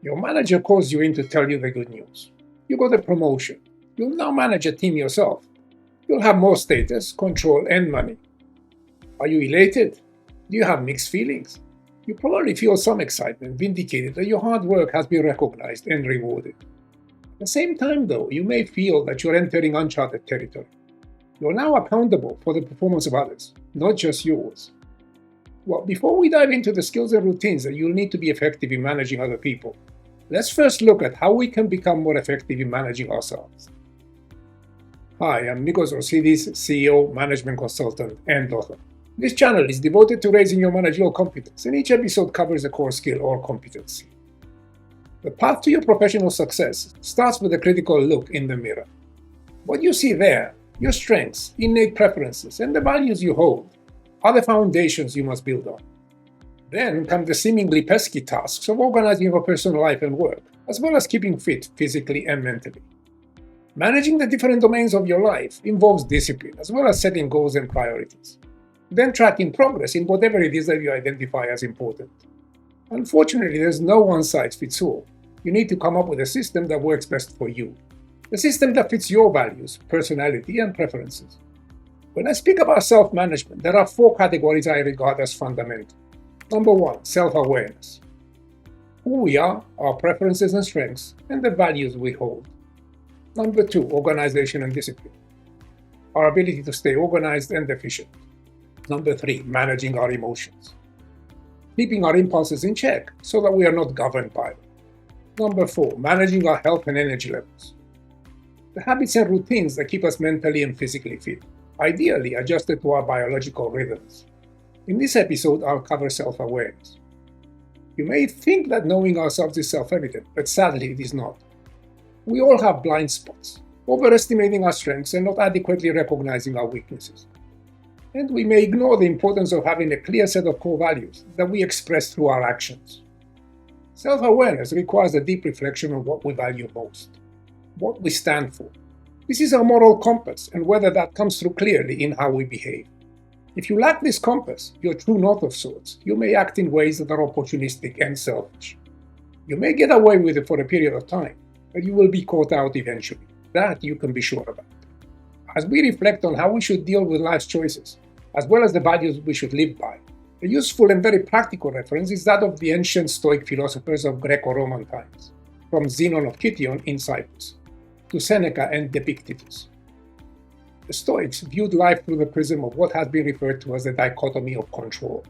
Your manager calls you in to tell you the good news. You got a promotion. You'll now manage a team yourself. You'll have more status, control, and money. Are you elated? Do you have mixed feelings? You probably feel some excitement, vindicated that your hard work has been recognized and rewarded. At the same time, though, you may feel that you're entering uncharted territory. You're now accountable for the performance of others, not just yours. Well, before we dive into the skills and routines that you'll need to be effective in managing other people, let's first look at how we can become more effective in managing ourselves. Hi, I'm Nikos Orsidis, CEO, management consultant, and author. This channel is devoted to raising your managerial competence, and each episode covers a core skill or competency. The path to your professional success starts with a critical look in the mirror. What you see there, your strengths, innate preferences, and the values you hold, are the foundations you must build on. Then come the seemingly pesky tasks of organizing your personal life and work, as well as keeping fit physically and mentally. Managing the different domains of your life involves discipline, as well as setting goals and priorities. Then tracking progress in whatever it is that you identify as important. Unfortunately, there's no one-size-fits-all. You need to come up with a system that works best for you. A system that fits your values, personality, and preferences. When I speak about self-management, there are 4 categories I regard as fundamental. Number 1, self-awareness. Who we are, our preferences and strengths, and the values we hold. Number 2, organization and discipline. Our ability to stay organized and efficient. Number 3, managing our emotions. Keeping our impulses in check so that we are not governed by them. Number 4, managing our health and energy levels. The habits and routines that keep us mentally and physically fit, ideally adjusted to our biological rhythms. In this episode, I'll cover self-awareness. You may think that knowing ourselves is self-evident, but sadly it is not. We all have blind spots, overestimating our strengths and not adequately recognizing our weaknesses. And we may ignore the importance of having a clear set of core values that we express through our actions. Self-awareness requires a deep reflection on what we value most, what we stand for. This is our moral compass, and whether that comes through clearly in how we behave. If you lack this compass, your true north of sorts, you may act in ways that are opportunistic and selfish. You may get away with it for a period of time, but you will be caught out eventually. That you can be sure about. As we reflect on how we should deal with life's choices, as well as the values we should live by, a useful and very practical reference is that of the ancient Stoic philosophers of Greco-Roman times, from Zenon of Kition in Cyprus, to Seneca and Epictetus. The Stoics viewed life through the prism of what has been referred to as the dichotomy of control,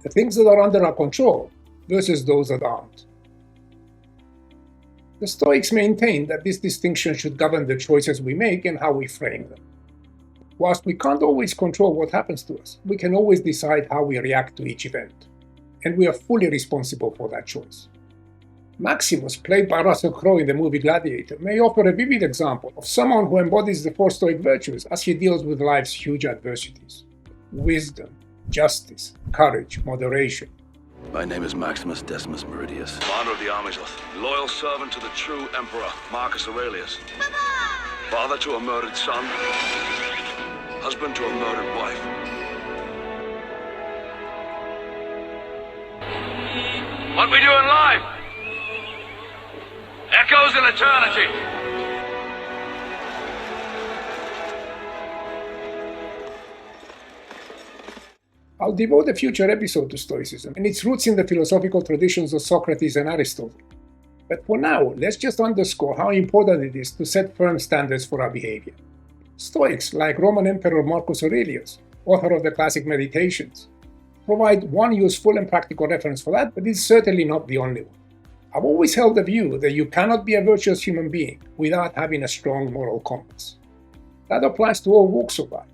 the things that are under our control versus those that aren't. The Stoics maintained that this distinction should govern the choices we make and how we frame them. Whilst we can't always control what happens to us, we can always decide how we react to each event, and we are fully responsible for that choice. Maximus, played by Russell Crowe in the movie Gladiator, may offer a vivid example of someone who embodies the 4 Stoic virtues as he deals with life's huge adversities. Wisdom, justice, courage, moderation. My name is Maximus Decimus Meridius, founder of the armies, loyal servant to the true emperor, Marcus Aurelius, father to a murdered son, husband to a murdered wife. What we do in life echoes in eternity. I'll devote a future episode to Stoicism and its roots in the philosophical traditions of Socrates and Aristotle. But for now, let's just underscore how important it is to set firm standards for our behavior. Stoics, like Roman Emperor Marcus Aurelius, author of the classic Meditations, provide one useful and practical reference for that, but it's certainly not the only one. I've always held the view that you cannot be a virtuous human being without having a strong moral compass. That applies to all walks of life.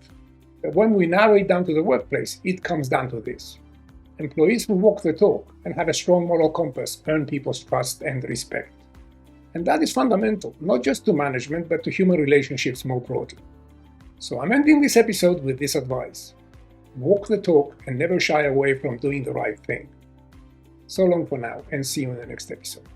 But when we narrow it down to the workplace, it comes down to this. Employees who walk the talk and have a strong moral compass earn people's trust and respect. And that is fundamental, not just to management, but to human relationships more broadly. So I'm ending this episode with this advice. Walk the talk and never shy away from doing the right thing. So long for now, and see you in the next episode.